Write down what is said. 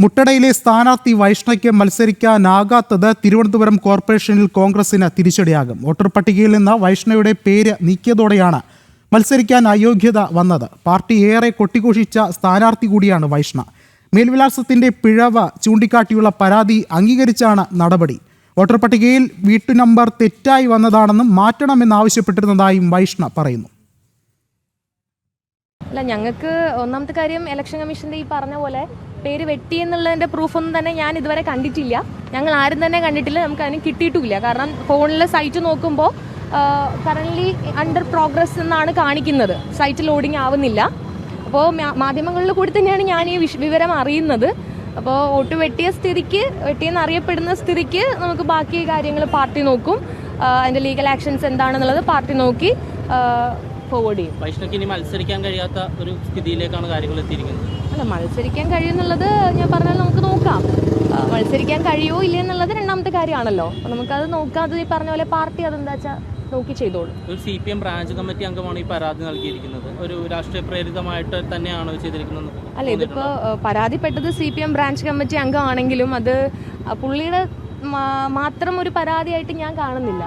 മുട്ടടയിലെ സ്ഥാനാർത്ഥി വൈഷ്ണയ്ക്ക് മത്സരിക്കാനാകാത്തത് തിരുവനന്തപുരം കോർപ്പറേഷനിൽ കോൺഗ്രസിന് തിരിച്ചടിയാകും. വോട്ടർ പട്ടികയിൽ നിന്ന് വൈഷ്ണയുടെ പേര് നീക്കിയതോടെയാണ് മത്സരിക്കാൻ അയോഗ്യത വന്നത്. പാർട്ടി ഏറെ കൊട്ടിഘോഷിച്ച സ്ഥാനാർത്ഥി കൂടിയാണ് വൈഷ്ണ. മേൽവിലാസത്തിന്റെ പിഴവ് ചൂണ്ടിക്കാട്ടിയുള്ള പരാതി അംഗീകരിച്ചാണ് നടപടി. വോട്ടർ പട്ടികയിൽ വീട്ടു നമ്പർ തെറ്റായി വന്നതാണെന്നും മാറ്റണമെന്നാവശ്യപ്പെട്ടിരുന്നതായും വൈഷ്ണ പറയുന്നു. അല്ല, ഞങ്ങൾക്ക് ഒന്നാമത്തെ കാര്യം ഇലക്ഷൻ കമ്മീഷന്റെ ഈ പറഞ്ഞ പോലെ പേര് വെട്ടി എന്നുള്ളതിന്റെ പ്രൂഫൊന്നും തന്നെ ഞാൻ ഇതുവരെ കണ്ടിട്ടില്ല. ഞങ്ങൾ ആരും തന്നെ കണ്ടിട്ടില്ല, നമുക്ക് അതിന് കിട്ടിയിട്ടുമില്ല. കാരണം ഫോണിലെ സൈറ്റ് നോക്കുമ്പോൾ കറൻ്റ്ലി അണ്ടർ പ്രോഗ്രസ് എന്നാണ് കാണിക്കുന്നത്, സൈറ്റ് ലോഡിങ് ആവുന്നില്ല. അപ്പോൾ മാധ്യമങ്ങളിൽ കൂടി തന്നെയാണ് ഞാൻ ഈ വിവരം അറിയുന്നത്. അപ്പോൾ വോട്ട് വെട്ടിയെന്ന് അറിയപ്പെടുന്ന സ്ഥിതിക്ക് നമുക്ക് ബാക്കി കാര്യങ്ങൾ പാർട്ടി നോക്കും. അതിൻ്റെ ലീഗൽ ആക്ഷൻസ് എന്താണെന്നുള്ളത് പാർട്ടി നോക്കി ഫോർവേഡ് ചെയ്യും. വൈഷ്ണയ്ക്ക് ഇനി മത്സരിക്കാൻ കഴിയാത്ത ഒരു സ്ഥിതിയിലേക്കാണ് കാര്യങ്ങൾ എത്തിയിരിക്കുന്നത്. അല്ല, മത്സരിക്കാൻ കഴിയുമെന്നുള്ളത് ഞാൻ പറഞ്ഞാൽ നമുക്ക് നോക്കാം. മത്സരിക്കാൻ കഴിയുമോ ഇല്ല എന്നുള്ളത് രണ്ടാമത്തെ കാര്യമാണല്ലോ. അപ്പോൾ നമുക്കത് നോക്കാം. അത് ഈ പറഞ്ഞ പോലെ പാർട്ടി അതെന്താ വെച്ചാൽ നോക്കി ചെയ്തോളൂ. ഒരു CPM ബ്രാഞ്ച് കമ്മിറ്റി അംഗമാണ് ഈ പരാതി നൽകിയിരിക്കുന്നത്. ഒരു രാഷ്ട്രീയ പ്രേരിതമായിട്ട് തന്നെയാണോ ചെയ്തിരിക്കുന്നത്? അല്ല, ഇതിപ്പോൾ പരാതിപ്പെട്ടത് CPM ബ്രാഞ്ച് കമ്മിറ്റി അംഗമാണെങ്കിലും അത് പുള്ളിയുടെ മാത്രം ഒരു പരാതിയായിട്ട് ഞാൻ കാണുന്നില്ല.